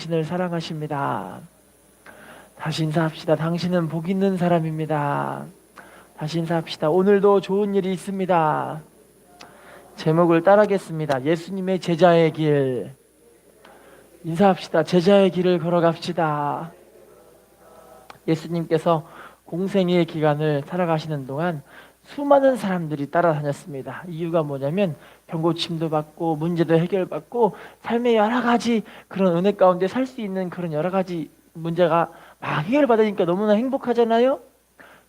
당신을 사랑하십니다. 다시 인사합시다. 당신은 복 있는 사람입니다. 다시 인사합시다. 오늘도 좋은 일이 있습니다. 제목을 따라하겠습니다. 예수님의 제자의 길. 인사합시다. 제자의 길을 걸어갑시다. 예수님께서 공생의 기간을 살아가시는 동안 수많은 사람들이 따라다녔습니다. 이유가 뭐냐면 병고침도 받고 문제도 해결받고 삶의 여러 가지 그런 은혜 가운데 살 수 있는 그런 여러 가지 문제가 막 해결받으니까 너무나 행복하잖아요.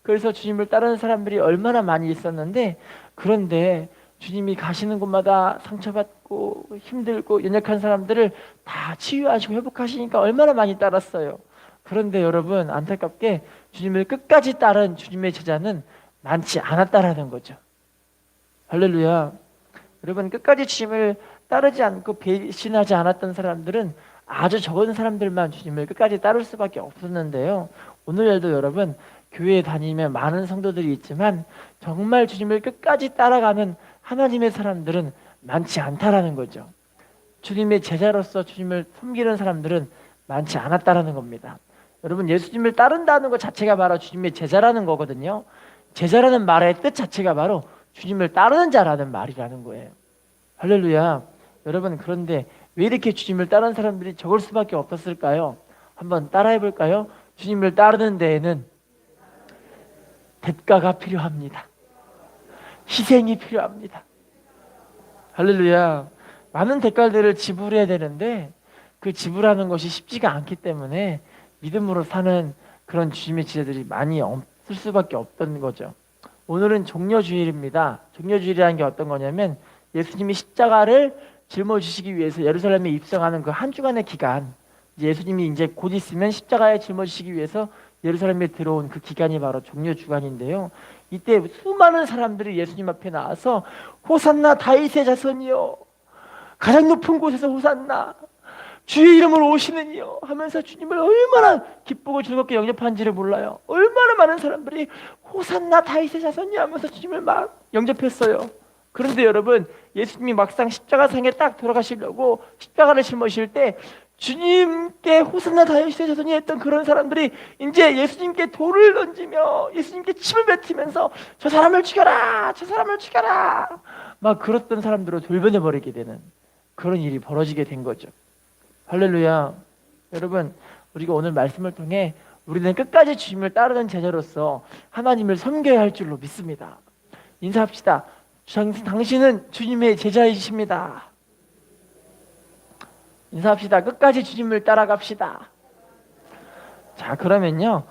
그래서 주님을 따르는 사람들이 얼마나 많이 있었는데, 그런데 주님이 가시는 곳마다 상처받고 힘들고 연약한 사람들을 다 치유하시고 회복하시니까 얼마나 많이 따랐어요. 그런데 여러분, 안타깝게 주님을 끝까지 따른 주님의 제자는 많지 않았다라는 거죠. 할렐루야. 여러분, 끝까지 주님을 따르지 않고 배신하지 않았던 사람들은 아주 적은 사람들만 주님을 끝까지 따를 수밖에 없었는데요. 오늘날도 여러분, 교회에 다니면 많은 성도들이 있지만 정말 주님을 끝까지 따라가는 하나님의 사람들은 많지 않다라는 거죠. 주님의 제자로서 주님을 섬기는 사람들은 많지 않았다라는 겁니다. 여러분, 예수님을 따른다는 것 자체가 바로 주님의 제자라는 거거든요. 제자라는 말의 뜻 자체가 바로 주님을 따르는 자라는 말이라는 거예요. 할렐루야. 여러분, 그런데 왜 이렇게 주님을 따르는 사람들이 적을 수밖에 없었을까요? 한번 따라해 볼까요? 주님을 따르는 데에는 대가가 필요합니다. 희생이 필요합니다. 할렐루야. 많은 대가들을 지불해야 되는데 그 지불하는 것이 쉽지가 않기 때문에 믿음으로 사는 그런 주님의 제자들이 많이 없을 수밖에 없던 거죠. 오늘은 종려주일입니다. 종려주일이라는 게 어떤 거냐면 예수님이 십자가를 짊어지시기 위해서 예루살렘에 입성하는 그 한 주간의 기간, 예수님이 이제 곧 있으면 십자가에 짊어지시기 위해서 예루살렘에 들어온 그 기간이 바로 종려주간인데요. 이때 수많은 사람들이 예수님 앞에 나와서 호산나 다윗의 자손이요, 가장 높은 곳에서 호산나, 주의 이름으로 오시는 이요 하면서 주님을 얼마나 기쁘고 즐겁게 영접한지를 몰라요. 얼마나 많은 사람들이 호산나 다윗의 자손이 하면서 주님을 막 영접했어요. 그런데 여러분, 예수님이 막상 십자가상에 딱 돌아가시려고 십자가를 짊어실 때 주님께 호산나 다윗의 자손이 했던 그런 사람들이 이제 예수님께 돌을 던지며 예수님께 침을 뱉으면서 저 사람을 죽여라, 저 사람을 죽여라, 막 그랬던 사람들을 돌변해버리게 되는 그런 일이 벌어지게 된 거죠. 할렐루야. 여러분, 우리가 오늘 말씀을 통해 우리는 끝까지 주님을 따르는 제자로서 하나님을 섬겨야 할 줄로 믿습니다. 인사합시다. 당신은 주님의 제자이십니다. 인사합시다. 끝까지 주님을 따라갑시다. 자, 그러면요,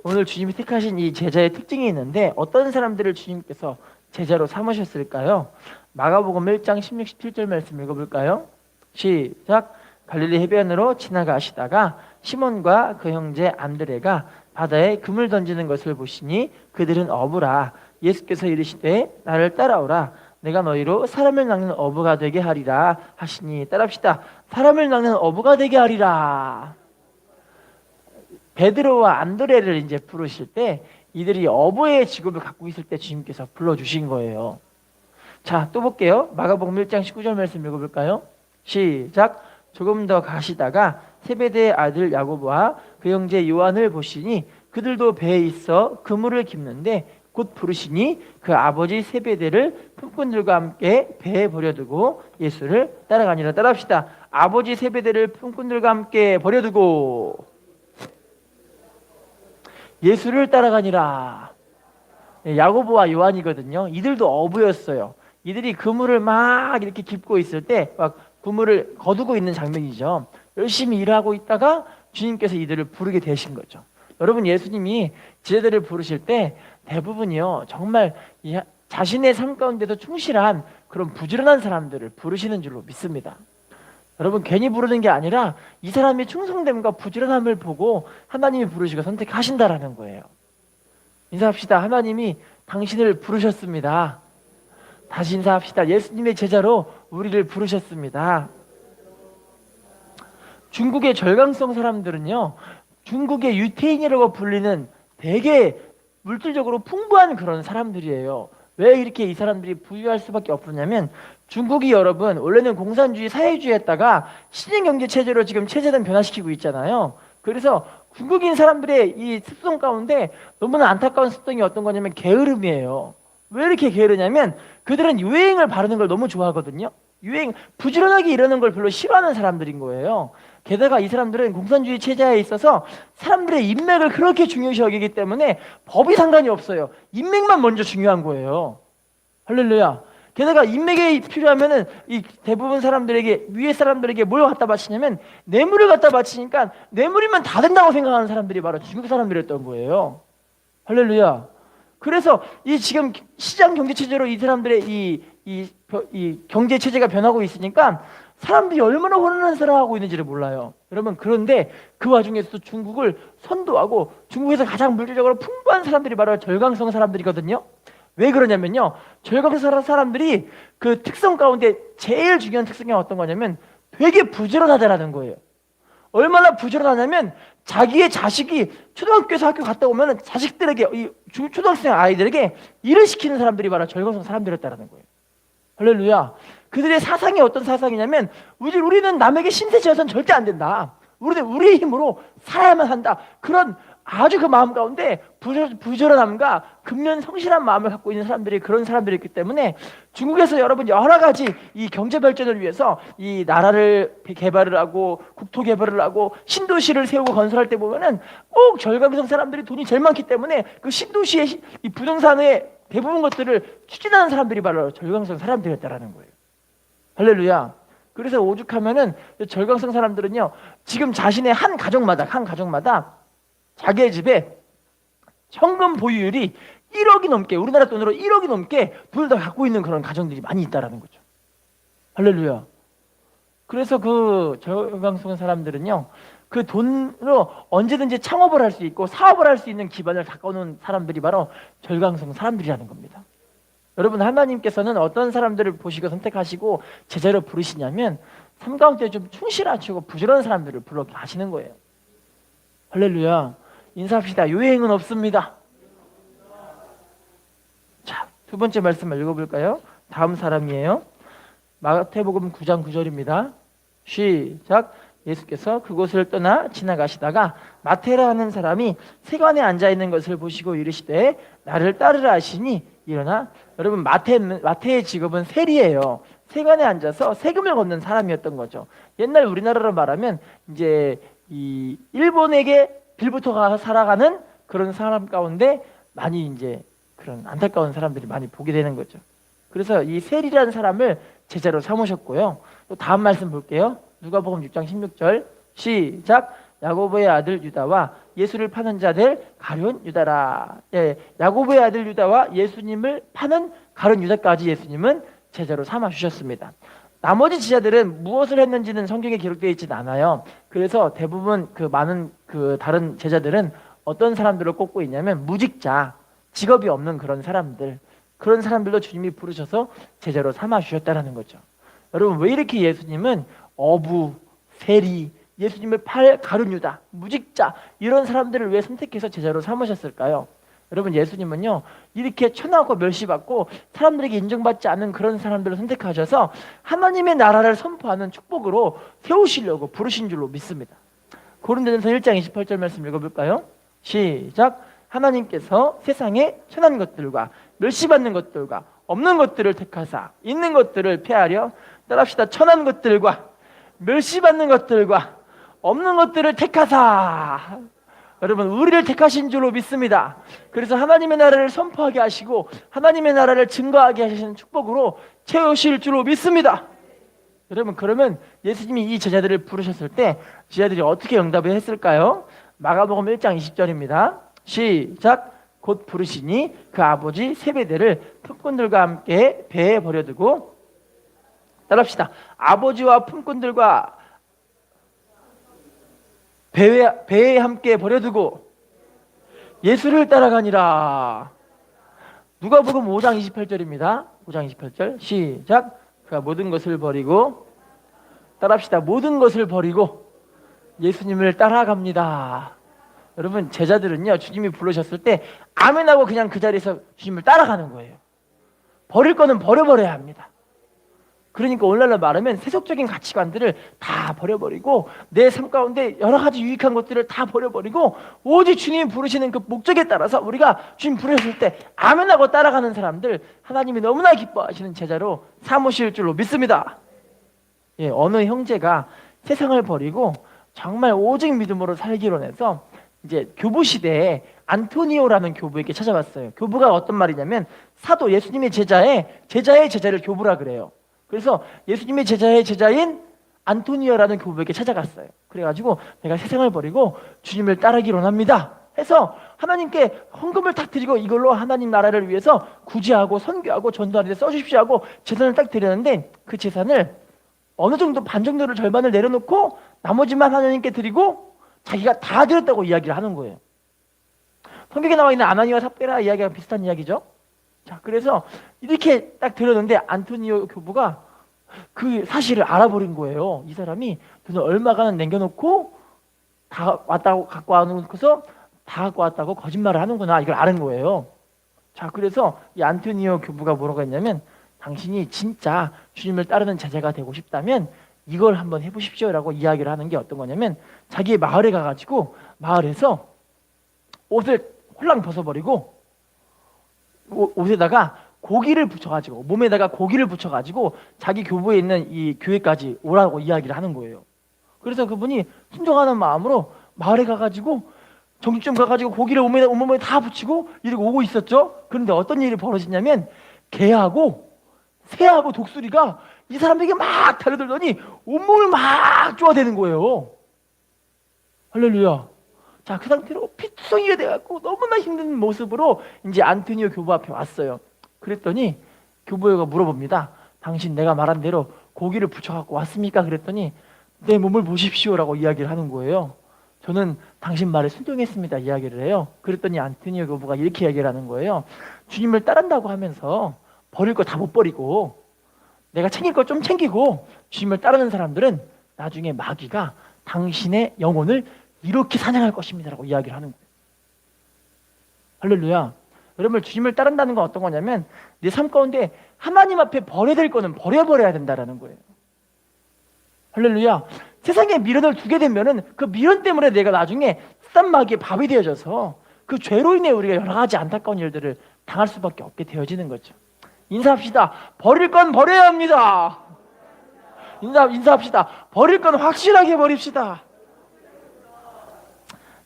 오늘 주님이 택하신 이 제자의 특징이 있는데 어떤 사람들을 주님께서 제자로 삼으셨을까요? 마가복음 1장 16, 17절 말씀 읽어볼까요? 시작. 갈릴리 해변으로 지나가시다가 시몬과 그 형제 안드레가 바다에 금을 던지는 것을 보시니 그들은 어부라. 예수께서 이르시되 나를 따라오라. 내가 너희로 사람을 낚는 어부가 되게 하리라 하시니. 따라합시다. 사람을 낚는 어부가 되게 하리라. 베드로와 안드레를 이제 부르실 때 이들이 어부의 직업을 갖고 있을 때 주님께서 불러주신 거예요. 자, 또 볼게요. 마가복음 1장 19절 말씀 읽어볼까요? 시작. 조금 더 가시다가 세베대의 아들 야고보와 그 형제 요한을 보시니 그들도 배에 있어 그물을 깁는데 곧 부르시니 그 아버지 세베대를 품꾼들과 함께 배에 버려두고 예수를 따라가니라. 따라합시다. 아버지 세베대를 품꾼들과 함께 버려두고 예수를 따라가니라. 야고보와 요한이거든요. 이들도 어부였어요. 이들이 그물을 막 이렇게 깁고 있을 때 막 그물을 거두고 있는 장면이죠. 열심히 일하고 있다가 주님께서 이들을 부르게 되신 거죠. 여러분, 예수님이 제자들을 부르실 때 대부분이요, 정말 자신의 삶 가운데서 충실한 그런 부지런한 사람들을 부르시는 줄로 믿습니다. 여러분, 괜히 부르는 게 아니라 이 사람이 충성됨과 부지런함을 보고 하나님이 부르시고 선택하신다라는 거예요. 인사합시다. 하나님이 당신을 부르셨습니다. 다시 인사합시다. 예수님의 제자로 우리를 부르셨습니다. 중국의 절강성 사람들은요, 중국의 유태인이라고 불리는 되게 물질적으로 풍부한 그런 사람들이에요. 왜 이렇게 이 사람들이 부유할 수밖에 없었냐면 중국이 여러분 원래는 공산주의 사회주의였다가 시진경제 체제로 지금 체제는 변화시키고 있잖아요. 그래서 중국인 사람들의 이 습성 가운데 너무나 안타까운 습성이 어떤 거냐면 게으름이에요. 왜 이렇게 게으르냐면 그들은 유행을 바르는 걸 너무 좋아하거든요. 유행, 부지런하게 이러는 걸 별로 싫어하는 사람들인 거예요. 게다가 이 사람들은 공산주의 체제에 있어서 사람들의 인맥을 그렇게 중요시 여기기 때문에 법이 상관이 없어요. 인맥만 먼저 중요한 거예요. 할렐루야. 게다가 인맥이 필요하면은 이 대부분 사람들에게, 위에 사람들에게 뭘 갖다 바치냐면 뇌물을 갖다 바치니까 뇌물이면 다 된다고 생각하는 사람들이 바로 중국 사람들이었던 거예요. 할렐루야. 그래서 이 지금 시장 경제 체제로 이 사람들의 이 경제 체제가 변하고 있으니까 사람들이 얼마나 혼란한 생활을 하고 있는지를 몰라요. 여러분, 그런데 그 와중에서도 중국을 선도하고 중국에서 가장 물질적으로 풍부한 사람들이 바로 절강성 사람들이거든요. 왜 그러냐면요, 절강성 사람들이 그 특성 가운데 제일 중요한 특성이 어떤 거냐면 되게 부지런하다라는 거예요. 얼마나 부지런하냐면 자기의 자식이 초등학교에서 학교 갔다 오면 자식들에게, 이 초등학생 아이들에게 일을 시키는 사람들이 바로 절강성 사람들이었다는 거예요. 할렐루야. 그들의 사상이 어떤 사상이냐면 우리는 남에게 신세지어서는 절대 안 된다. 우리는 우리의 힘으로 살아야만 한다. 그런 아주 그 마음 가운데 부지런함과 근면 성실한 마음을 갖고 있는 사람들이 그런 사람들이기 때문에 중국에서 여러분 여러 가지 이 경제 발전을 위해서 이 나라를 개발을 하고 국토 개발을 하고 신도시를 세우고 건설할 때 보면은 꼭 절강성 사람들이 돈이 제일 많기 때문에 그 신도시의 이 부동산의 대부분 것들을 추진하는 사람들이 바로 절강성 사람들이었다라는 거예요. 할렐루야. 그래서 오죽하면은 절강성 사람들은요, 지금 자신의 한 가정마다 자기의 집에 현금 보유율이 1억이 넘게, 우리나라 돈으로 1억이 넘게 돈을 다 갖고 있는 그런 가정들이 많이 있다라는 거죠. 할렐루야. 그래서 그 절강성 사람들은요, 그 돈으로 언제든지 창업을 할 수 있고 사업을 할 수 있는 기반을 가꿔놓은 사람들이 바로 절강성 사람들이라는 겁니다. 여러분, 하나님께서는 어떤 사람들을 보시고 선택하시고 제자로 부르시냐면 삶 가운데 좀 충실하시고 부지런한 사람들을 불러 가시는 거예요. 할렐루야. 인사합시다. 유행은 없습니다. 자, 두 번째 말씀을 읽어볼까요? 다음 사람이에요. 마태복음 9장 9절입니다. 시작. 예수께서 그곳을 떠나 지나가시다가 마태라 하는 사람이 세관에 앉아있는 것을 보시고 이르시되 나를 따르라 하시니 일어나. 여러분, 마태의 직업은 세리예요. 세관에 앉아서 세금을 걷는 사람이었던 거죠. 옛날 우리나라로 말하면 이제 이 일본에게 빌부터 가서 살아가는 그런 사람 가운데 많이 이제 그런 안타까운 사람들이 많이 보게 되는 거죠. 그래서 이 세리라는 사람을 제자로 삼으셨고요. 또 다음 말씀 볼게요. 누가복음 6장 16절 시작. 야고보의 아들 유다와 예수를 파는 자들 가룟 유다라. 예, 야고보의 아들 유다와 예수님을 파는 가룟 유다까지 예수님은 제자로 삼아 주셨습니다. 나머지 제자들은 무엇을 했는지는 성경에 기록되어 있지는 않아요. 그래서 대부분 그 많은 그 다른 제자들은 어떤 사람들을 꼽고 있냐면 무직자, 직업이 없는 그런 사람들도 주님이 부르셔서 제자로 삼아 주셨다는 거죠. 여러분, 왜 이렇게 예수님은 어부, 세리, 예수님을 팔 가룟 유다, 무직자 이런 사람들을 왜 선택해서 제자로 삼으셨을까요? 여러분, 예수님은요 이렇게 천하고 멸시받고 사람들에게 인정받지 않는 그런 사람들을 선택하셔서 하나님의 나라를 선포하는 축복으로 세우시려고 부르신 줄로 믿습니다. 고린도전서 1장 28절 말씀 읽어볼까요? 시작. 하나님께서 세상에 천한 것들과 멸시받는 것들과 없는 것들을 택하사 있는 것들을 폐하려. 따라합시다. 천한 것들과 멸시받는 것들과 없는 것들을 택하사. 여러분, 우리를 택하신 줄로 믿습니다. 그래서 하나님의 나라를 선포하게 하시고 하나님의 나라를 증거하게 하시는 축복으로 채우실 줄로 믿습니다. 여러분, 그러면 예수님이 이 제자들을 부르셨을 때 제자들이 어떻게 응답을 했을까요? 마가복음 1장 20절입니다. 시작. 곧 부르시니 그 아버지 세베대를 품꾼들과 함께 배에 버려두고. 따라합시다. 아버지와 품꾼들과 배에 함께 버려두고 예수를 따라가니라. 누가복음 5장 28절입니다. 5장 28절 시작. 그가 모든 것을 버리고. 따라합시다. 모든 것을 버리고 예수님을 따라갑니다. 여러분, 제자들은요 주님이 부르셨을 때 아멘하고 그냥 그 자리에서 주님을 따라가는 거예요. 버릴 거는 버려버려야 합니다. 그러니까 오늘날로 말하면 세속적인 가치관들을 다 버려버리고 내 삶 가운데 여러 가지 유익한 것들을 다 버려버리고 오직 주님이 부르시는 그 목적에 따라서 우리가 주님 부르실 때 아멘하고 따라가는 사람들, 하나님이 너무나 기뻐하시는 제자로 삼으실 줄로 믿습니다. 예, 어느 형제가 세상을 버리고 정말 오직 믿음으로 살기로 해서 이제 교부 시대에 안토니오라는 교부에게 찾아왔어요. 교부가 어떤 말이냐면 사도 예수님의 제자의 제자를 교부라 그래요. 그래서 예수님의 제자의 제자인 안토니오라는 교부에게 찾아갔어요. 그래가지고 내가 세상을 버리고 주님을 따르기로 합니다 해서 하나님께 헌금을 딱 드리고 이걸로 하나님 나라를 위해서 구제하고 선교하고 전도하는 데 써주십시오 하고 재산을 딱 드렸는데 그 재산을 어느 정도 반 정도를 절반을 내려놓고 나머지만 하나님께 드리고 자기가 다 드렸다고 이야기를 하는 거예요. 성경에 나와 있는 아나니와 삽비라 이야기와 비슷한 이야기죠. 자, 그래서 이렇게 딱 들었는데 안토니오 교부가 그 사실을 알아버린 거예요. 이 사람이 돈을 얼마가는 남겨놓고 다 왔다고 갖고 와놓고서 다 갖고 왔다고 거짓말을 하는구나, 이걸 아는 거예요. 자, 그래서 이 안토니오 교부가 뭐라고 했냐면 당신이 진짜 주님을 따르는 제자가 되고 싶다면 이걸 한번 해보십시오라고 이야기를 하는 게 어떤 거냐면 자기 마을에 가가지고 마을에서 옷을 홀랑 벗어버리고 옷에다가 고기를 붙여가지고 몸에다가 고기를 붙여가지고 자기 교부에 있는 이 교회까지 오라고 이야기를 하는 거예요. 그래서 그분이 순종하는 마음으로 마을에 가가지고 정육점 가가지고 고기를 온몸에 다 붙이고 이렇게 오고 있었죠. 그런데 어떤 일이 벌어지냐면 개하고 새하고 독수리가 이 사람에게 막 달려들더니 온몸을 막 쪼아대는 거예요. 할렐루야. 자, 그 상태로 피투성이가 돼갖고 너무나 힘든 모습으로 이제 안토니오 교부 앞에 왔어요. 그랬더니 교부가 물어봅니다. 당신 내가 말한 대로 고기를 붙여갖고 왔습니까? 그랬더니 내 몸을 보십시오라고 이야기를 하는 거예요. 저는 당신 말에 순종했습니다 이야기를 해요. 그랬더니 안토니오 교부가 이렇게 이야기를 하는 거예요. 주님을 따른다고 하면서 버릴 거 다 못 버리고 내가 챙길 거 좀 챙기고 주님을 따르는 사람들은 나중에 마귀가 당신의 영혼을 이렇게 사냥할 것입니다 라고 이야기를 하는 거예요. 할렐루야. 여러분, 주님을 따른다는 건 어떤 거냐면 내 삶 가운데 하나님 앞에 버려야 될 거는 버려야 된다라는 거예요. 할렐루야. 세상에 미련을 두게 되면은 그 미련 때문에 내가 나중에 싼 마귀의 밥이 되어져서 그 죄로 인해 우리가 여러 가지 안타까운 일들을 당할 수밖에 없게 되어지는 거죠. 인사합시다. 버릴 건 버려야 합니다. 인사합시다. 버릴 건 확실하게 버립시다.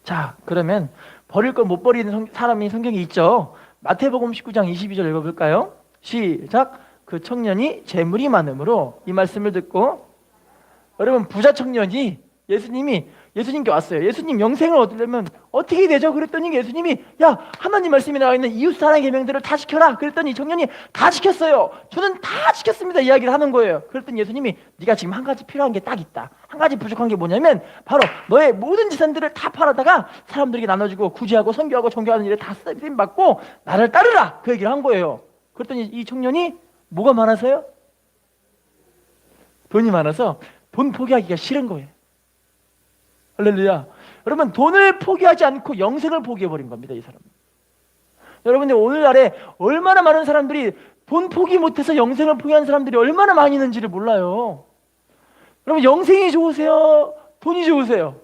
자, 그러면 버릴 건 못 버리는 사람이 성경에 있죠. 마태복음 19장 22절 읽어볼까요? 시작. 그 청년이 재물이 많음으로 이 말씀을 듣고, 여러분, 부자 청년이 예수님께 왔어요. 예수님, 영생을 얻으려면 어떻게 되죠? 그랬더니 예수님이 야, 하나님 말씀이 나와 있는 이웃 사랑의 계명들을 다 지켜라. 그랬더니 청년이 다 지켰어요. 저는 다 지켰습니다 이야기를 하는 거예요. 그랬더니 예수님이 네가 지금 한 가지 필요한 게 딱 있다. 한 가지 부족한 게 뭐냐면 바로 너의 모든 재산들을 다 팔아다가 사람들에게 나눠주고 구제하고 선교하고 종교하는 일에 다 쓰임 받고 나를 따르라. 그 얘기를 한 거예요. 그랬더니 이 청년이 뭐가 많아서요? 돈이 많아서 돈 포기하기가 싫은 거예요. 할렐루야. 여러분, 돈을 포기하지 않고 영생을 포기해버린 겁니다, 이 사람은. 여러분들, 오늘날에 얼마나 많은 사람들이 돈 포기 못해서 영생을 포기한 사람들이 얼마나 많이 있는지를 몰라요. 여러분, 영생이 좋으세요? 돈이 좋으세요?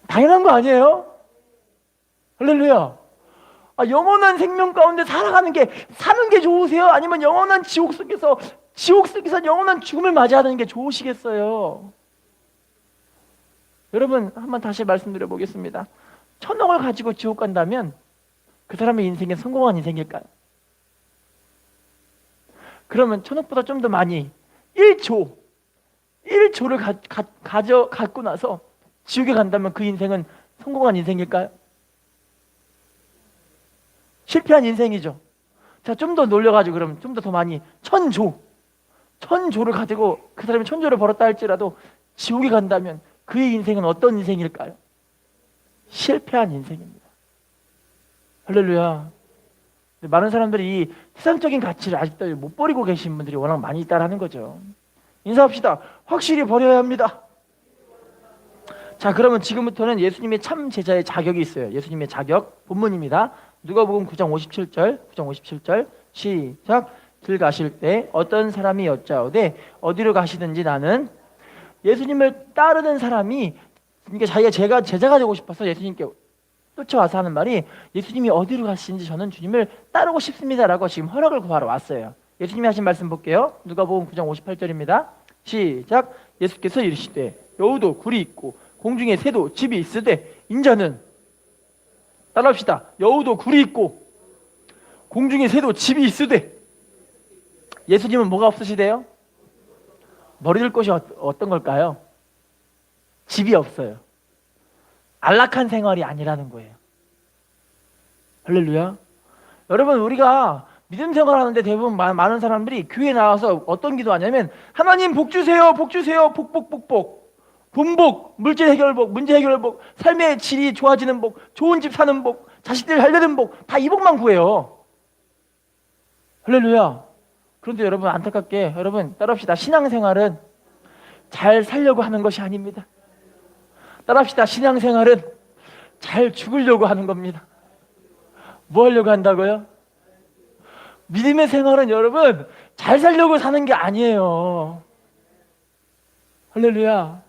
당연한 거 아니에요? 할렐루야. 영원한 생명 가운데 살아가는 게, 사는 게 좋으세요? 아니면 영원한 지옥 속에서 영원한 죽음을 맞이하는 게 좋으시겠어요? 여러분, 한번 다시 말씀드려 보겠습니다. 1,000억을 가지고 지옥 간다면 그 사람의 인생이 성공한 인생일까요? 그러면 1,000억보다 좀 더 많이 1조를 갖고 나서 지옥에 간다면 그 인생은 성공한 인생일까요? 실패한 인생이죠. 자, 좀 더 놀려가지고 그러면 좀 더 많이 1,000조를 가지고 그 사람이 1,000조를 벌었다 할지라도 지옥에 간다면 그의 인생은 어떤 인생일까요? 실패한 인생입니다. 할렐루야. 많은 사람들이 이 세상적인 가치를 아직도 못 버리고 계신 분들이 워낙 많이 있다라는 거죠. 인사합시다. 확실히 버려야 합니다. 자, 그러면 지금부터는 예수님의 참 제자의 자격이 있어요. 예수님의 자격 본문입니다. 누가복음 9장 57절 시작. 길 가실 때 어떤 사람이 여짜오되 어디로 가시든지 나는 예수님을 따르는 사람이 그러니까 자기가 제자가 되고 싶어서 예수님께 쫓아와서 하는 말이 예수님이 어디로 가시는지 저는 주님을 따르고 싶습니다라고 지금 허락을 구하러 왔어요. 예수님이 하신 말씀 볼게요. 누가복음 9장 58절입니다. 시작. 예수께서 이르시되 여우도 굴이 있고 공중에 새도 집이 있으되 인자는 따라합시다. 여우도 굴이 있고 공중에 새도 집이 있으되 예수님은 뭐가 없으시대요? 머리둘 곳이 어떤 걸까요? 집이 없어요. 안락한 생활이 아니라는 거예요. 할렐루야. 여러분 우리가 믿음 생활하는데 대부분 많은 사람들이 교회에 나와서 어떤 기도하냐면 하나님 복 주세요. 복 주세요. 복복복복. 돈복, 물질 해결복, 문제 해결복, 삶의 질이 좋아지는 복, 좋은 집 사는 복, 자식들 잘 되는 복, 다 이 복만 구해요. 할렐루야. 그런데 여러분 안타깝게 여러분 따라합시다. 신앙생활은 잘 살려고 하는 것이 아닙니다. 따라합시다. 신앙생활은 잘 죽으려고 하는 겁니다. 뭐 하려고 한다고요? 믿음의 생활은 여러분 잘 살려고 사는 게 아니에요. 할렐루야.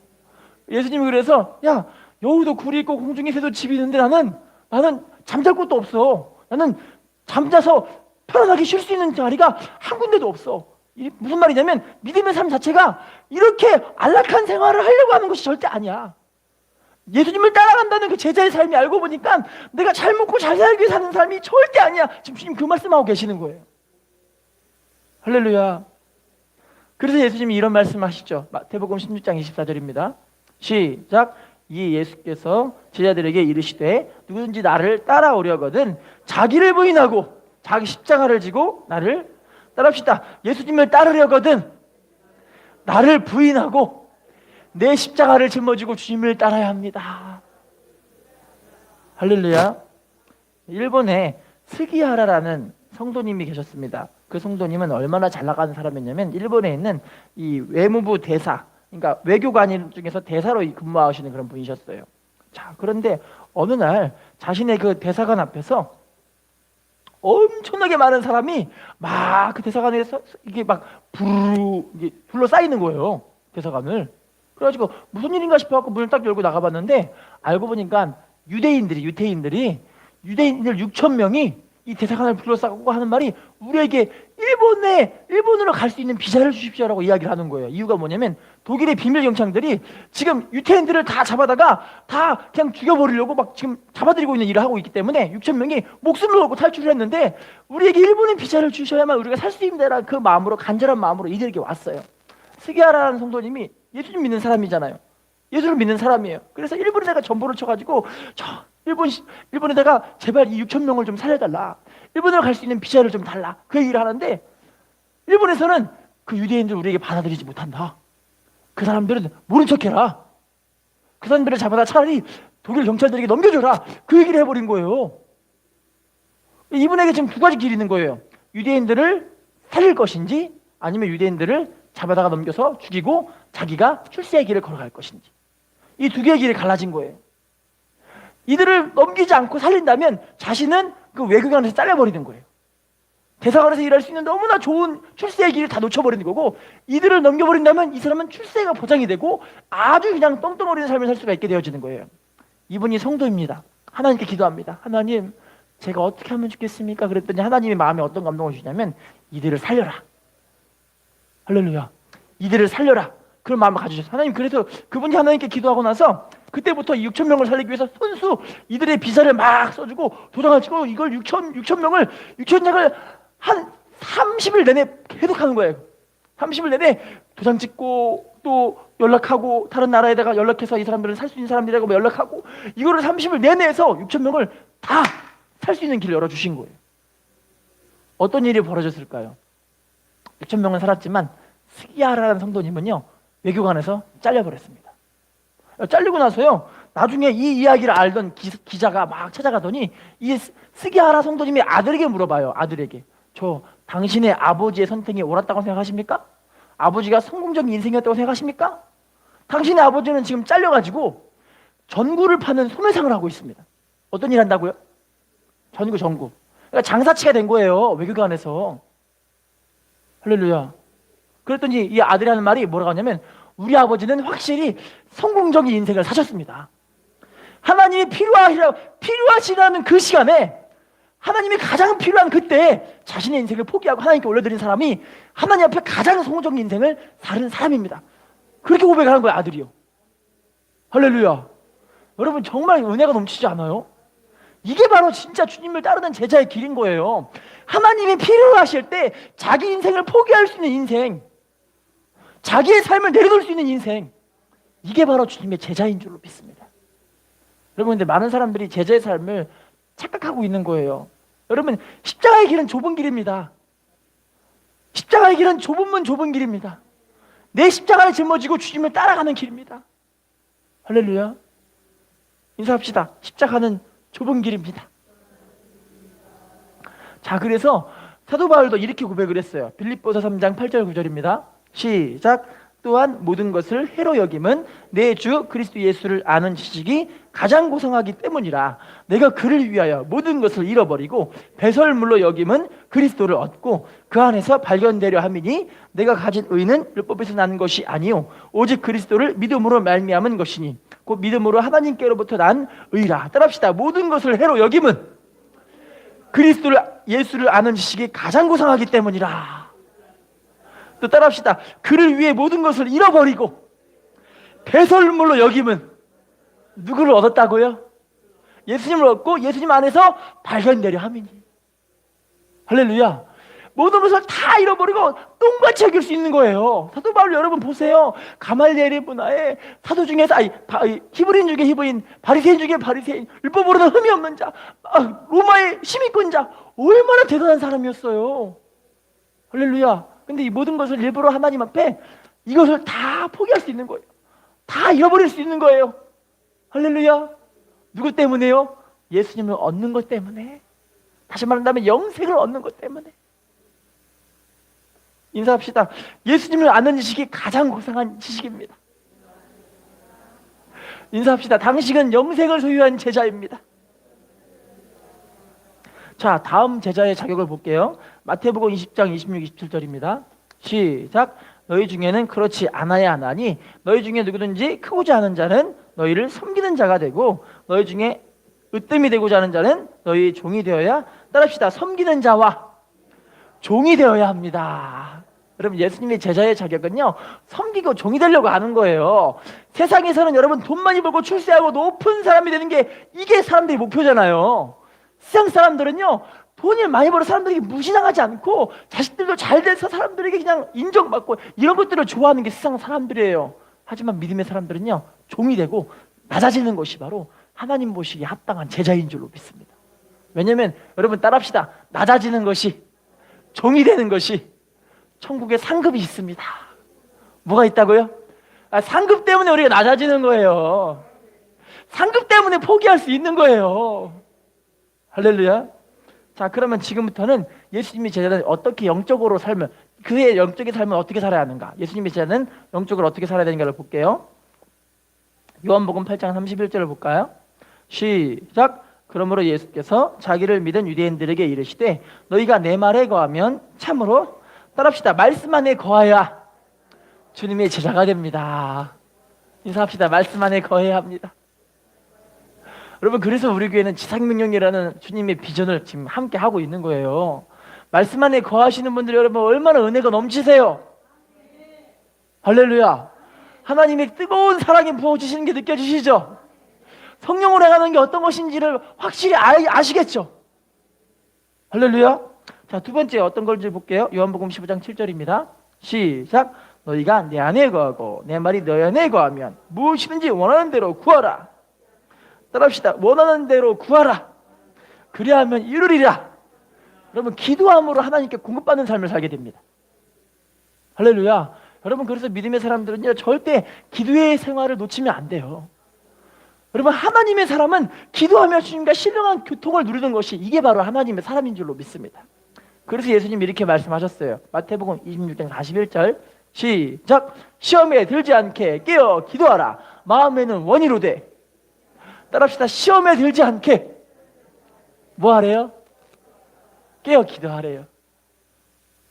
예수님이 그래서 야 여우도 굴이 있고 공중에 새도 집이 있는데 나는 잠잘 곳도 없어. 나는 잠자서 편안하게 쉴 수 있는 자리가 한 군데도 없어. 이게 무슨 말이냐면 믿음의 삶 자체가 이렇게 안락한 생활을 하려고 하는 것이 절대 아니야. 예수님을 따라간다는 그 제자의 삶이 알고 보니까 내가 잘 먹고 잘 살기 위해 사는 삶이 절대 아니야. 지금 주님 그 말씀하고 계시는 거예요. 할렐루야. 그래서 예수님이 이런 말씀하시죠. 마태복음 16장 24절입니다. 시작. 이 예수께서 제자들에게 이르시되 누구든지 나를 따라오려거든 자기를 부인하고 자기 십자가를 지고 나를 따라합시다. 예수님을 따르려거든 나를 부인하고 내 십자가를 짊어지고 주님을 따라야 합니다. 할렐루야. 일본에 스기하라라는 성도님이 계셨습니다. 그 성도님은 얼마나 잘 나가는 사람이었냐면 일본에 있는 이 외무부 대사, 그러니까 외교관인 중에서 대사로 근무하시는 그런 분이셨어요. 자, 그런데 어느 날 자신의 그 대사관 앞에서 엄청나게 많은 사람이 막 그 대사관에서 이게 막 이게 둘러싸이는 거예요. 대사관을. 그래가지고 무슨 일인가 싶어갖고 문을 딱 열고 나가봤는데 알고 보니까 유대인들 6천 명이 이 대사관을 둘러싸고 하는 말이 우리에게 일본으로 갈 수 있는 비자를 주십시오라고 이야기를 하는 거예요. 이유가 뭐냐면 독일의 비밀 경찰들이 지금 유태인들을 다 잡아다가 다 그냥 죽여버리려고 막 지금 잡아들이고 있는 일을 하고 있기 때문에 6천 명이 목숨을 걸고 탈출을 했는데 우리에게 일본의 비자를 주셔야만 우리가 살 수 있다라는 그 마음으로 간절한 마음으로 이들에게 왔어요. 스기하라는 성도님이 예수님 믿는 사람이잖아요. 예수를 믿는 사람이에요. 그래서 일본에다가 전보를 쳐가지고 일본에다가 제발 이 6천 명을 좀 살려달라. 일본으로 갈 수 있는 비자를 좀 달라. 그 얘기를 하는데 일본에서는 그 유대인들 우리에게 받아들이지 못한다. 그 사람들은 모른 척해라. 그 사람들을 잡아다 차라리 독일 경찰들에게 넘겨줘라. 그 얘기를 해버린 거예요. 이분에게 지금 두 가지 길이 있는 거예요. 유대인들을 살릴 것인지 아니면 유대인들을 잡아다가 넘겨서 죽이고 자기가 출세의 길을 걸어갈 것인지. 이 두 개의 길이 갈라진 거예요. 이들을 넘기지 않고 살린다면 자신은 그 외교관에서 잘려버리는 거예요. 대사관에서 일할 수 있는 너무나 좋은 출세의 길을 다 놓쳐버리는 거고 이들을 넘겨버린다면 이 사람은 출세가 보장이 되고 아주 그냥 떵떵거리는 삶을 살 수가 있게 되어지는 거예요. 이분이 성도입니다. 하나님께 기도합니다. 하나님 제가 어떻게 하면 좋겠습니까? 그랬더니 하나님의 마음에 어떤 감동을 주냐면 이들을 살려라. 할렐루야. 이들을 살려라. 그런 마음을 가지셨어요. 하나님 그래서 그분이 하나님께 기도하고 나서 그때부터 6천 명을 살리기 위해서 손수 이들의 비자를 막 써주고 도장을 찍고 이걸 6천 장을 한 30일 내내 계속 하는 거예요. 30일 내내 도장 찍고 또 연락하고 다른 나라에다가 연락해서 이 사람들은 살 수 있는 사람들이라고 연락하고 이거를 30일 내내 해서 6천 명을 다 살 수 있는 길을 열어주신 거예요. 어떤 일이 벌어졌을까요? 6천 명은 살았지만 스기야라는 성도님은요 외교관에서 잘려버렸습니다. 잘리고 나서요 나중에 이 이야기를 알던 기자가 막 찾아가더니 이 스기야라 성도님이 아들에게 물어봐요. 아들에게 저 당신의 아버지의 선택이 옳았다고 생각하십니까? 아버지가 성공적인 인생이었다고 생각하십니까? 당신의 아버지는 지금 잘려가지고 전구를 파는 소매상을 하고 있습니다. 어떤 일 한다고요? 전구. 그러니까 장사치가 된 거예요. 외교관에서. 할렐루야. 그랬더니 이 아들이 하는 말이 뭐라고 하냐면, 우리 아버지는 확실히 성공적인 인생을 사셨습니다. 하나님이 필요하시라는 그 시간에, 하나님이 가장 필요한 그때 자신의 인생을 포기하고 하나님께 올려드린 사람이 하나님 앞에 가장 성공적인 인생을 사는 사람입니다. 그렇게 고백을 하는 거예요, 아들이요. 할렐루야. 여러분, 정말 은혜가 넘치지 않아요? 이게 바로 진짜 주님을 따르는 제자의 길인 거예요. 하나님이 필요하실 때 자기 인생을 포기할 수 있는 인생, 자기의 삶을 내려놓을 수 있는 인생, 이게 바로 주님의 제자인 줄로 믿습니다. 여러분, 근데 많은 사람들이 제자의 삶을 착각하고 있는 거예요. 여러분, 십자가의 길은 좁은 길입니다. 십자가의 길은 좁은 길입니다. 내 십자가를 짊어지고 주님을 따라가는 길입니다. 할렐루야. 인사합시다. 십자가는 좁은 길입니다. 자, 그래서 사도 바울도 이렇게 고백을 했어요. 빌립보서 3장 8절 9절입니다. 시작. 또한 모든 것을 해로 여김은 내 주 그리스도 예수를 아는 지식이 가장 고상하기 때문이라. 내가 그를 위하여 모든 것을 잃어버리고 배설물로 여김은 그리스도를 얻고 그 안에서 발견되려 함이니 내가 가진 의는 율법에서 난 것이 아니요 오직 그리스도를 믿음으로 말미암은 것이니 곧 믿음으로 하나님께로부터 난 의라. 따라합시다. 모든 것을 해로 여김은 그리스도를 예수를 아는 지식이 가장 고상하기 때문이라. 또 따라합시다. 그를 위해 모든 것을 잃어버리고 배설물로 여김은 누구를 얻었다고요? 예수님을 얻고 예수님 안에서 발견되려 함이니. 할렐루야. 모든 것을 다 잃어버리고 똥같이 여길 수 있는 거예요. 사도 바울 여러분 보세요. 가말리엘의 문화에 사도 중에서 히브리인 중에 히브리인, 바리새인 중에 바리새인, 율법으로는 흠이 없는 자, 로마의 시민권자, 얼마나 대단한 사람이었어요. 할렐루야. 근데 이 모든 것을 일부러 하나님 앞에 이것을 다 포기할 수 있는 거예요. 다 잃어버릴 수 있는 거예요. 할렐루야. 누구 때문에요? 예수님을 얻는 것 때문에. 다시 말한다면 영생을 얻는 것 때문에. 인사합시다. 예수님을 아는 지식이 가장 고상한 지식입니다. 인사합시다. 당신은 영생을 소유한 제자입니다. 자, 다음 제자의 자격을 볼게요. 마태복음 20장 26, 27절입니다. 시작. 너희 중에는 그렇지 않아야 하나니 너희 중에 누구든지 크고자 하는 자는 너희를 섬기는 자가 되고 너희 중에 으뜸이 되고자 하는 자는 너희 종이 되어야. 따라합시다. 섬기는 자와 종이 되어야 합니다. 여러분, 예수님의 제자의 자격은요, 섬기고 종이 되려고 하는 거예요. 세상에서는 여러분 돈 많이 벌고 출세하고 높은 사람이 되는 게 이게 사람들의 목표잖아요. 세상 사람들은요, 돈을 많이 벌어 사람들에게 무시당하지 않고 자식들도 잘 돼서 사람들에게 그냥 인정받고 이런 것들을 좋아하는 게 세상 사람들이에요. 하지만 믿음의 사람들은요, 종이 되고 낮아지는 것이 바로 하나님 보시기에 합당한 제자인 줄로 믿습니다. 왜냐하면 여러분 따라합시다. 낮아지는 것이, 종이 되는 것이 천국에 상급이 있습니다. 뭐가 있다고요? 상급 때문에 우리가 낮아지는 거예요. 상급 때문에 포기할 수 있는 거예요. 할렐루야. 자, 그러면 지금부터는 예수님의 제자는 어떻게 영적으로 살면, 그의 영적인 삶은 어떻게 살아야 하는가, 예수님의 제자는 영적으로 어떻게 살아야 되는가를 볼게요. 요한복음 8장 31절을 볼까요? 시작. 그러므로 예수께서 자기를 믿은 유대인들에게 이르시되 너희가 내 말에 거하면 참으로, 따라합시다. 말씀 안에 거하여 주님의 제자가 됩니다. 인사합시다. 말씀 안에 거해야 합니다. 여러분, 그래서 우리 교회는 지상명령이라는 주님의 비전을 지금 함께 하고 있는 거예요. 말씀 안에 거하시는 분들 여러분 얼마나 은혜가 넘치세요. 할렐루야. 하나님의 뜨거운 사랑이 부어주시는 게 느껴지시죠? 성령으로 행하는 게 어떤 것인지를 확실히 아시겠죠? 할렐루야. 자, 두 번째 어떤 걸지 볼게요. 요한복음 15장 7절입니다. 시작. 너희가 내 안에 거하고 내 말이 너희 안에 거하면 무엇이든지 원하는 대로 구하라. 따라합시다. 원하는 대로 구하라. 그리하면 이루리라. 여러분, 기도함으로 하나님께 공급받는 삶을 살게 됩니다. 할렐루야. 여러분, 그래서 믿음의 사람들은요, 절대 기도의 생활을 놓치면 안 돼요. 여러분, 하나님의 사람은 기도하며 주님과 신령한 교통을 누리는 것이, 이게 바로 하나님의 사람인 줄로 믿습니다. 그래서 예수님이 이렇게 말씀하셨어요. 마태복음 26장 41절 시작. 시험에 들지 않게 깨어 기도하라. 마음에는 원이로 돼. 따라합시다. 시험에 들지 않게 뭐 하래요? 깨어 기도하래요.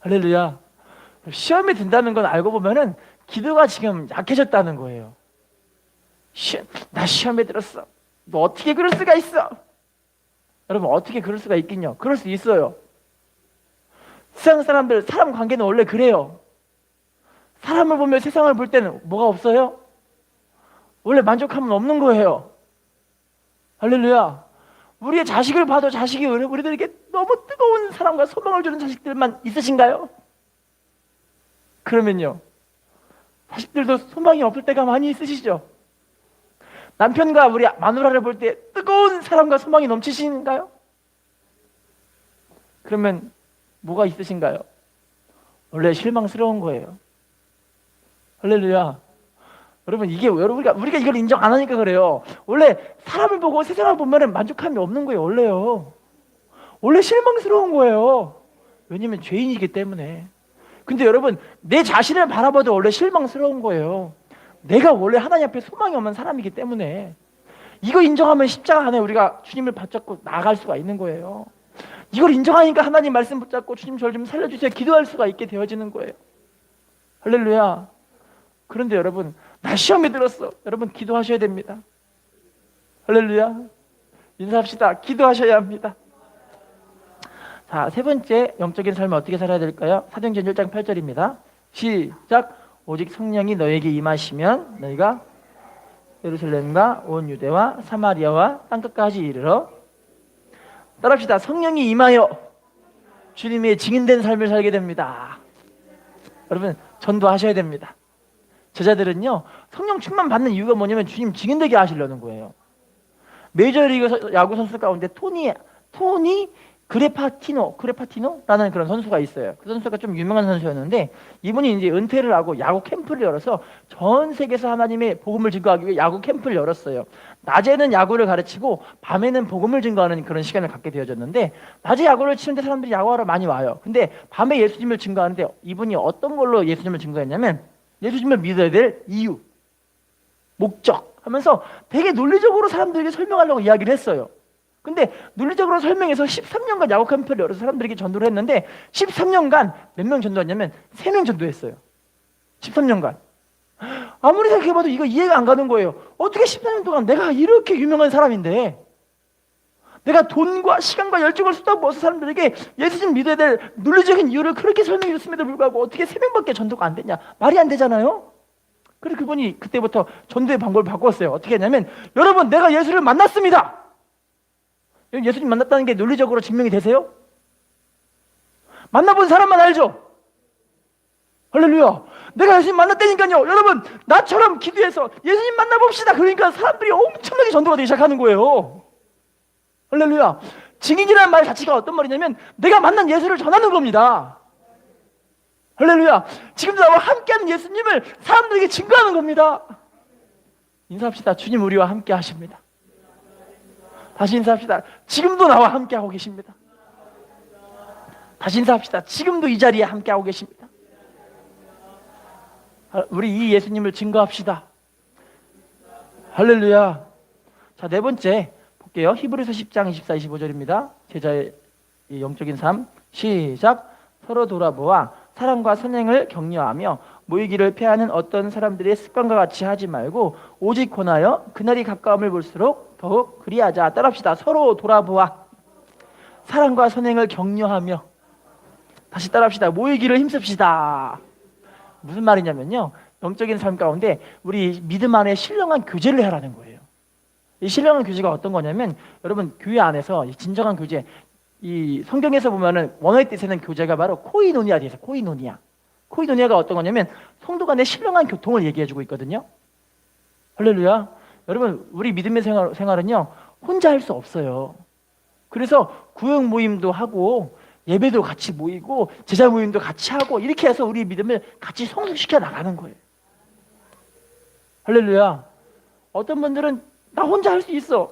할렐루야. 시험이 든다는 건 알고 보면은 기도가 지금 약해졌다는 거예요. 나 시험에 들었어. 너 어떻게 그럴 수가 있어? 여러분, 어떻게 그럴 수가 있겠냐? 그럴 수 있어요. 세상 사람들, 사람 관계는 원래 그래요. 사람을 보며 세상을 볼 때는 뭐가 없어요? 원래 만족함은 없는 거예요. 할렐루야. 우리의 자식을 봐도 자식이 우리들에게 너무 뜨거운 사랑과 소망을 주는 자식들만 있으신가요? 그러면요, 자식들도 소망이 없을 때가 많이 있으시죠? 남편과 우리 마누라를 볼 때 뜨거운 사랑과 소망이 넘치신가요? 그러면 뭐가 있으신가요? 원래 실망스러운 거예요. 할렐루야. 여러분, 이게 우리가 이걸 인정 안 하니까 그래요. 원래 사람을 보고 세상을 보면 만족함이 없는 거예요. 원래요. 원래 실망스러운 거예요. 왜냐면 죄인이기 때문에. 근데 여러분, 내 자신을 바라봐도 원래 실망스러운 거예요. 내가 원래 하나님 앞에 소망이 없는 사람이기 때문에. 이거 인정하면 십자가 안에 우리가 주님을 붙잡고 나아갈 수가 있는 거예요. 이걸 인정하니까 하나님 말씀 붙잡고 주님 저를 좀 살려주세요 기도할 수가 있게 되어지는 거예요. 할렐루야. 그런데 여러분, 나 시험에 들었어. 여러분, 기도하셔야 됩니다. 할렐루야. 인사합시다. 기도하셔야 합니다. 자, 세 번째 영적인 삶을 어떻게 살아야 될까요? 사도행전 1장 8절입니다. 시작. 오직 성령이 너에게 임하시면 너희가 예루살렘과 온 유대와 사마리아와 땅끝까지 이르러. 따라합시다. 성령이 임하여 주님의 증인된 삶을 살게 됩니다. 여러분, 전도하셔야 됩니다. 제자들은요, 성령 충만 받는 이유가 뭐냐면 주님 증인되게 하시려는 거예요. 메이저리그 야구 선수 가운데 토니 그레파티노라는 그런 선수가 있어요. 그 선수가 좀 유명한 선수였는데, 이분이 이제 은퇴를 하고 야구 캠프를 열어서 전 세계에서 하나님의 복음을 증거하기 위해 야구 캠프를 열었어요. 낮에는 야구를 가르치고 밤에는 복음을 증거하는 그런 시간을 갖게 되어졌는데, 낮에 야구를 치는데 사람들이 야구하러 많이 와요. 근데 밤에 예수님을 증거하는데, 이분이 어떤 걸로 예수님을 증거했냐면 예수님을 믿어야 될 이유, 목적 하면서 되게 논리적으로 사람들에게 설명하려고 이야기를 했어요. 근데 논리적으로 설명해서 13년간 야구 캠프를 열어서 사람들에게 전도를 했는데, 13년간 몇 명 전도했냐면 3명 전도했어요. 13년간. 아무리 생각해봐도 이거 이해가 안 가는 거예요. 어떻게 13년 동안 내가 이렇게 유명한 사람인데, 내가 돈과 시간과 열정을 쏟아부어서 사람들에게 예수님 믿어야 될 논리적인 이유를 그렇게 설명해 줬음에도 불구하고 어떻게 3명밖에 전도가 안 됐냐? 말이 안 되잖아요. 그래서 그분이 그때부터 전도의 방법을 바꿨어요. 어떻게 했냐면, 여러분, 내가 예수를 만났습니다. 예수님 만났다는 게 논리적으로 증명이 되세요? 만나본 사람만 알죠? 할렐루야. 내가 예수님 만났다니까요. 여러분, 나처럼 기도해서 예수님 만나봅시다. 그러니까 사람들이 엄청나게 전도가 되기 시작하는 거예요. 할렐루야. 증인이라는 말 자체가 어떤 말이냐면 내가 만난 예수를 전하는 겁니다. 할렐루야. 지금도 나와 함께하는 예수님을 사람들에게 증거하는 겁니다. 인사합시다. 주님 우리와 함께 하십니다. 다시 인사합시다. 지금도 나와 함께하고 계십니다. 다시 인사합시다. 지금도 이 자리에 함께하고 계십니다. 우리 이 예수님을 증거합시다. 할렐루야. 자, 네 번째 볼게요. 히브리서 10장 24, 25절입니다. 제자의 영적인 삶. 시작. 서로 돌아보아 사랑과 선행을 격려하며 모이기를 피하는 어떤 사람들의 습관과 같이 하지 말고 오직 권하여 그날이 가까움을 볼수록 더욱 그리하자. 따라합시다. 서로 돌아보아 사랑과 선행을 격려하며. 다시 따라합시다. 모이기를 힘씁시다. 무슨 말이냐면요, 영적인 삶 가운데 우리 믿음 안에 신령한 교제를 하라는 거예요. 이 신령한 교제가 어떤 거냐면, 여러분, 교회 안에서 진정한 교제, 이 성경에서 보면은 원어의 뜻에는 교제가 바로 코이노니아 돼서 코이노니아가 어떤 거냐면 성도 간의 신령한 교통을 얘기해주고 있거든요. 할렐루야. 여러분, 우리 믿음의 생활은요 혼자 할 수 없어요. 그래서 구역 모임도 하고 예배도 같이 모이고 제자 모임도 같이 하고 이렇게 해서 우리 믿음을 같이 성숙시켜 나가는 거예요. 할렐루야. 어떤 분들은 나 혼자 할 수 있어,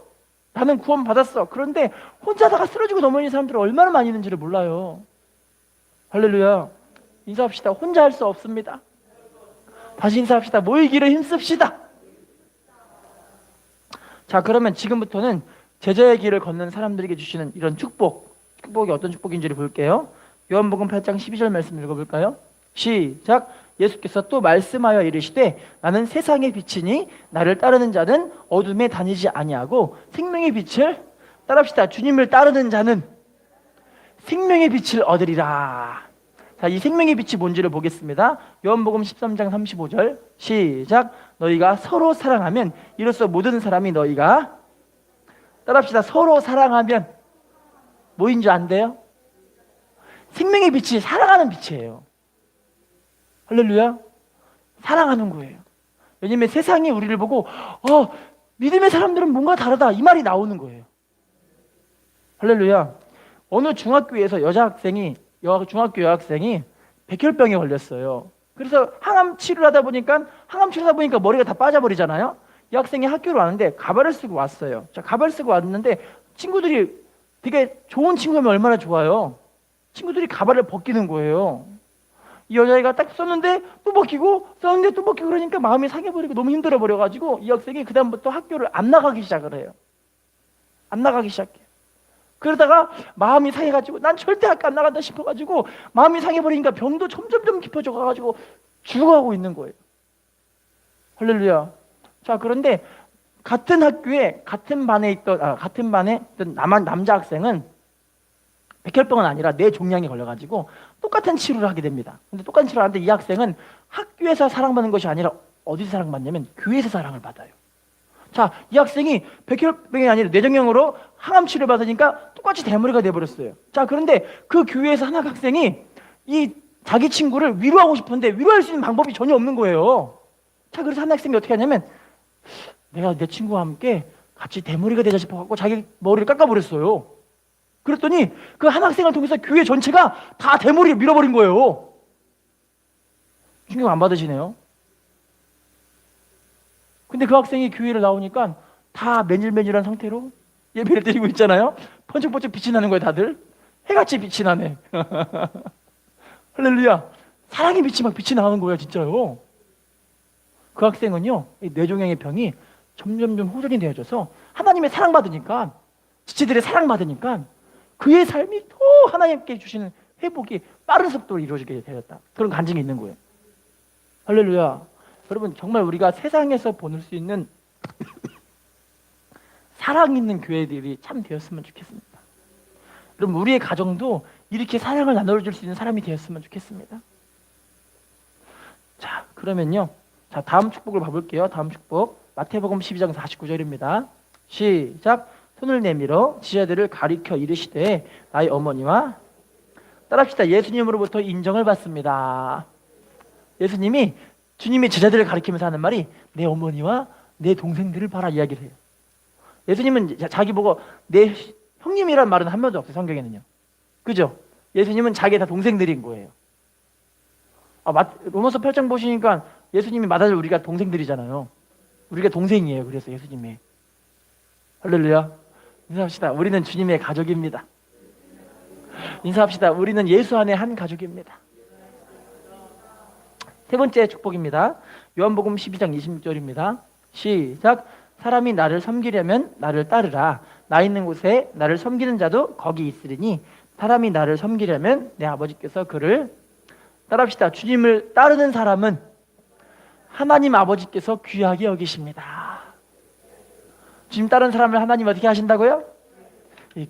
나는 구원 받았어. 그런데 혼자다가 쓰러지고 넘어지는 사람들은 얼마나 많이 있는지를 몰라요. 할렐루야. 인사합시다. 혼자 할 수 없습니다. 다시 인사합시다. 모이기를 힘씁시다. 자, 그러면 지금부터는 제자의 길을 걷는 사람들에게 주시는 이런 축복이 어떤 축복인지를 볼게요. 요한복음 8장 12절 말씀 읽어볼까요? 시작. 예수께서 또 말씀하여 이르시되 나는 세상의 빛이니 나를 따르는 자는 어둠에 다니지 아니하고 생명의 빛을 따릅시다. 주님을 따르는 자는 생명의 빛을 얻으리라. 자, 이 생명의 빛이 뭔지를 보겠습니다. 요한복음 13장 35절 시작. 너희가 서로 사랑하면 이로써 모든 사람이 너희가 따라합시다. 서로 사랑하면 뭐인 줄 안돼요? 생명의 빛이 사랑하는 빛이에요. 할렐루야. 사랑하는 거예요. 왜냐면 세상이 우리를 보고 믿음의 사람들은 뭔가 다르다 이 말이 나오는 거예요. 할렐루야. 어느 중학교에서 중학교 여학생이 백혈병에 걸렸어요. 그래서 항암 치료를 하다 보니까 머리가 다 빠져버리잖아요. 이 학생이 학교로 왔는데 가발을 쓰고 왔어요. 자, 가발 쓰고 왔는데 친구들이 되게 좋은 친구면 얼마나 좋아요. 친구들이 가발을 벗기는 거예요. 이 여자애가 딱 썼는데 또 벗기고 썼는데 또 벗기고 그러니까 마음이 상해버리고 너무 힘들어 버려가지고 이 학생이 그 다음부터 학교를 안 나가기 시작을 해요. 안 나가기 시작해. 그러다가 마음이 상해가지고 난 절대 학교 안 나간다 싶어가지고 마음이 상해버리니까 병도 점점 깊어져 가가지고 죽어가고 있는 거예요. 할렐루야. 자, 그런데 같은 반에 있던 남자 학생은 백혈병은 아니라 뇌종양에 걸려가지고 똑같은 치료를 하게 됩니다. 근데 똑같은 치료를 하는데 이 학생은 학교에서 사랑받는 것이 아니라 어디서 사랑받냐면 교회에서 사랑을 받아요. 자, 이 학생이 백혈병이 아니라 뇌종양으로 항암 치료를 받으니까 똑같이 대머리가 돼버렸어요. 자, 그런데 그 교회에서 한 학생이 이 자기 친구를 위로하고 싶은데 위로할 수 있는 방법이 전혀 없는 거예요. 자, 그래서 한 학생이 어떻게 하냐면 내가 내 친구와 함께 같이 대머리가 되자 싶어갖고 자기 머리를 깎아버렸어요. 그랬더니 그 한 학생을 통해서 교회 전체가 다 대머리를 밀어버린 거예요. 충격 안 받으시네요. 근데 그 학생이 교회를 나오니까 다 맨질맨질한 상태로 예배를 드리고 있잖아요. 번쩍번쩍 빛이 나는 거예요. 다들 해같이 빛이 나네. 할렐루야. 사랑의 빛이 막 빛이 나는 거예요. 진짜요. 그 학생은요, 이 뇌종양의 병이 점점점 호전이 되어져서 하나님의 사랑받으니까, 지체들의 사랑받으니까 그의 삶이 더 하나님께 주시는 회복이 빠른 속도로 이루어지게 되었다. 그런 간증이 있는 거예요. 할렐루야. 여러분, 정말 우리가 세상에서 보낼 수 있는 사랑 있는 교회들이 참 되었으면 좋겠습니다. 여러분, 우리의 가정도 이렇게 사랑을 나눠줄 수 있는 사람이 되었으면 좋겠습니다. 자, 그러면요. 자, 다음 축복을 봐볼게요. 다음 축복. 마태복음 12장 49절입니다. 시작. 손을 내밀어 지자들을 가리켜 이르시되 나의 어머니와 따라합시다. 예수님으로부터 인정을 받습니다. 예수님이 주님의 제자들을 가리키면서 하는 말이 내 어머니와 내 동생들을 봐라 이야기를 해요. 예수님은 자기 보고 내 형님이란 말은 한 명도 없어요. 성경에는요. 그죠? 예수님은 자기 다 동생들인 거예요. 로마서 8장 보시니까 예수님이 마다들 우리가 동생들이잖아요. 우리가 동생이에요. 그래서 예수님이. 할렐루야. 인사합시다. 우리는 주님의 가족입니다. 인사합시다. 우리는 예수 안에 한 가족입니다. 세 번째 축복입니다. 요한복음 12장 26절입니다. 시작. 사람이 나를 섬기려면 나를 따르라. 나 있는 곳에 나를 섬기는 자도 거기 있으리니 사람이 나를 섬기려면 내 아버지께서 그를 따라합시다. 주님을 따르는 사람은 하나님 아버지께서 귀하게 여기십니다. 주님 따르는 사람을 하나님 어떻게 하신다고요?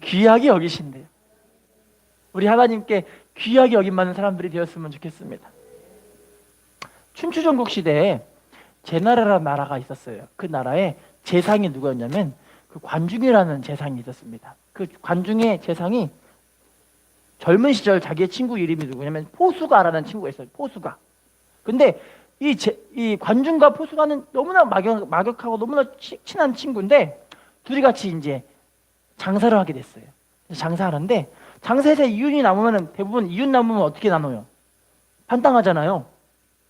귀하게 여기신대요. 우리 하나님께 귀하게 여김받는 사람들이 되었으면 좋겠습니다. 춘추전국 시대에 제나라라는 나라가 있었어요. 그 나라에 재상이 누구였냐면 그 관중이라는 재상이 있었습니다. 그 관중의 재상이 젊은 시절 자기의 친구 이름이 누구냐면 포수가라는 친구가 있어요. 포수가. 근데 이 관중과 포수가는 너무나 막역하고 너무나 친한 친구인데 둘이 같이 이제 장사를 하게 됐어요. 장사하는데 장사에서 이윤이 남으면 대부분 이윤 남으면 어떻게 나눠요? 반땅하잖아요.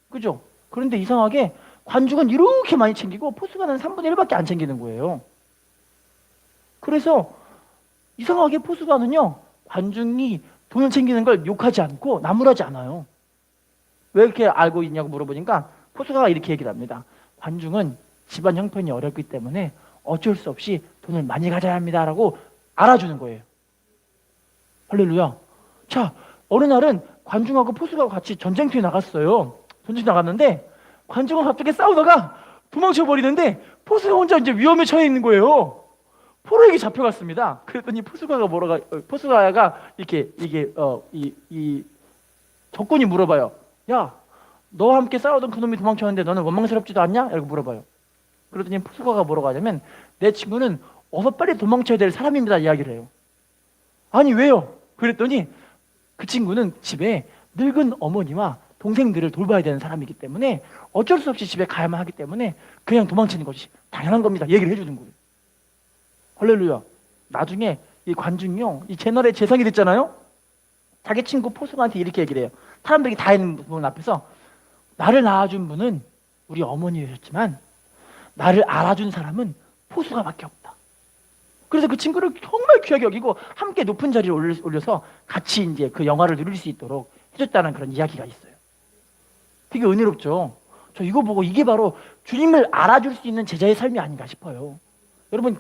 그죠? 그런데 이상하게 관중은 이렇게 많이 챙기고 포수가는 3분의 1밖에 안 챙기는 거예요. 그래서 이상하게 포수가는요, 관중이 돈을 챙기는 걸 욕하지 않고 나무라지 않아요. 왜 이렇게 알고 있냐고 물어보니까 포수가가 이렇게 얘기를 합니다. 관중은 집안 형편이 어렵기 때문에 어쩔 수 없이 돈을 많이 가져야 합니다라고 알아주는 거예요. 할렐루야. 자, 어느 날은 관중하고 포수가 같이 전쟁터에 나갔어요. 전쟁 나갔는데 관중과 갑자기 싸우다가 도망쳐 버리는데 포수가 혼자 이제 위험에 처해 있는 거예요. 포로에게 잡혀갔습니다. 그랬더니 포수가가 이렇게 이게 이 적군이 물어봐요. 야, 너와 함께 싸우던 그놈이 도망쳤는데 너는 원망스럽지도 않냐? 이렇게 물어봐요. 그러더니 포수가가 뭐라고 하냐면 내 친구는 어서 빨리 도망쳐야 될 사람입니다 이야기를 해요. 아니 왜요? 그랬더니 그 친구는 집에 늙은 어머니와 동생들을 돌봐야 되는 사람이기 때문에 어쩔 수 없이 집에 가야만 하기 때문에 그냥 도망치는 것이 당연한 겁니다. 얘기를 해주는 거예요. 할렐루야. 나중에 이 관중이요, 이 채널의 재상이 됐잖아요. 자기 친구 포수가한테 이렇게 얘기를 해요. 사람들이 다 있는 분 앞에서 나를 낳아준 분은 우리 어머니였지만 나를 알아준 사람은 포수가밖에 없다. 그래서 그 친구를 정말 귀하게 여기고 함께 높은 자리에 올려서 같이 이제 그 영화를 누릴 수 있도록 해줬다는 그런 이야기가 있어요. 되게 은혜롭죠. 저 이거 보고 이게 바로 주님을 알아줄 수 있는 제자의 삶이 아닌가 싶어요. 여러분,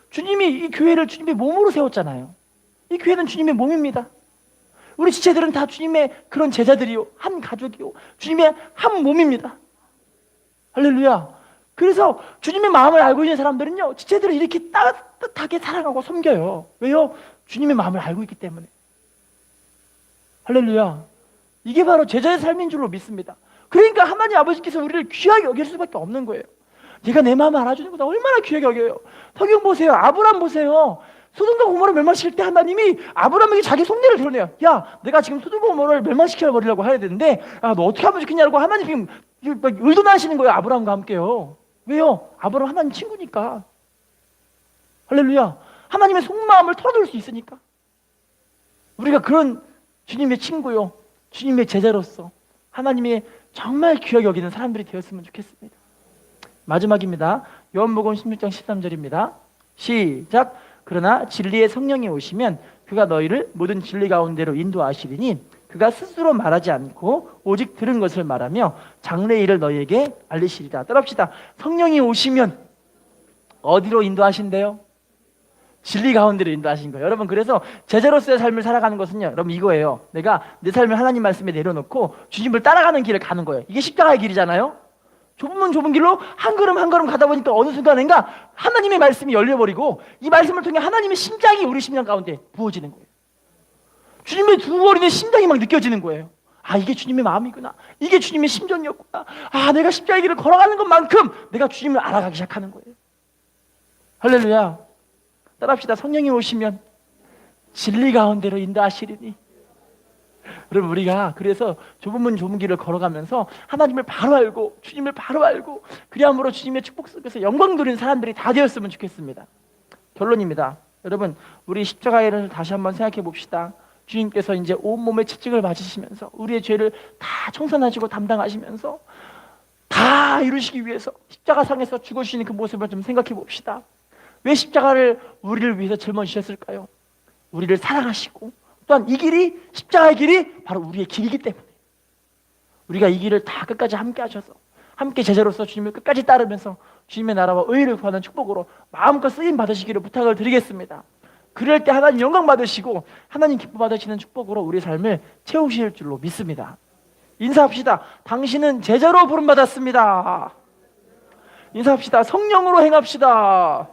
주님이 이 교회를 주님의 몸으로 세웠잖아요. 이 교회는 주님의 몸입니다. 우리 지체들은 다 주님의 그런 제자들이요, 한 가족이요, 주님의 한 몸입니다. 할렐루야. 그래서 주님의 마음을 알고 있는 사람들은요, 지체들을 이렇게 따뜻하게 사랑하고 섬겨요. 왜요? 주님의 마음을 알고 있기 때문에. 할렐루야. 이게 바로 제자의 삶인 줄로 믿습니다. 그러니까 하나님 아버지께서 우리를 귀하게 여길 수밖에 없는 거예요. 네가 내 마음을 알아주는 거다. 얼마나 귀하게 여겨요. 성경 보세요. 아브람 보세요. 소돔과 고모를 멸망시킬 때 하나님이 아브람에게 자기 속내를 드러내요. 야, 내가 지금 소돔과 고모를 멸망시켜 버리려고 해야 되는데, 너 어떻게 하면 좋겠냐고 하나님 지금 의논하시는 거예요. 아브람과 함께요. 왜요? 아브람 하나님 친구니까. 할렐루야. 하나님의 속마음을 털어놓을 수 있으니까. 우리가 그런 주님의 친구요, 주님의 제자로서 하나님의 정말 귀하게 여기는 사람들이 되었으면 좋겠습니다. 마지막입니다. 요한복음 16장 13절입니다. 시작. 그러나 진리의 성령이 오시면 그가 너희를 모든 진리 가운데로 인도하시리니 그가 스스로 말하지 않고 오직 들은 것을 말하며 장래의 일을 너희에게 알리시리라. 따라합시다. 성령이 오시면 어디로 인도하신대요? 진리 가운데로 인도하신 거예요. 여러분, 그래서 제자로서의 삶을 살아가는 것은요, 여러분 이거예요. 내가 내 삶을 하나님 말씀에 내려놓고 주님을 따라가는 길을 가는 거예요. 이게 십자가의 길이잖아요. 좁으면 좁은 길로 한 걸음 한 걸음 가다 보니까 어느 순간인가 하나님의 말씀이 열려버리고 이 말씀을 통해 하나님의 심장이 우리 심장 가운데 부어지는 거예요. 주님의 두어리는 심장이 막 느껴지는 거예요. 아, 이게 주님의 마음이구나. 이게 주님의 심정이었구나. 아, 내가 십자가의 길을 걸어가는 것만큼 내가 주님을 알아가기 시작하는 거예요. 할렐루야. 따라합시다. 성령이 오시면 진리 가운데로 인도하시리니. 여러분, 우리가 그래서 좁은 문 좁은 길을 걸어가면서 하나님을 바로 알고 주님을 바로 알고 그리함으로 주님의 축복 속에서 영광 누리는 사람들이 다 되었으면 좋겠습니다. 결론입니다. 여러분, 우리 십자가를 다시 한번 생각해 봅시다. 주님께서 이제 온몸의 채찍을 맞으시면서 우리의 죄를 다 청산하시고 담당하시면서 다 이루시기 위해서 십자가상에서 죽으시는 그 모습을 좀 생각해 봅시다. 왜 십자가를 우리를 위해서 짊어지셨을까요? 우리를 사랑하시고 또한 이 길이, 십자가의 길이 바로 우리의 길이기 때문에 우리가 이 길을 다 끝까지 함께 하셔서 함께 제자로서 주님을 끝까지 따르면서 주님의 나라와 의를 구하는 축복으로 마음껏 쓰임 받으시기를 부탁을 드리겠습니다. 그럴 때 하나님 영광 받으시고 하나님 기뻐 받으시는 축복으로 우리 삶을 채우실 줄로 믿습니다. 인사합시다. 당신은 제자로 부름받았습니다. 인사합시다. 성령으로 행합시다.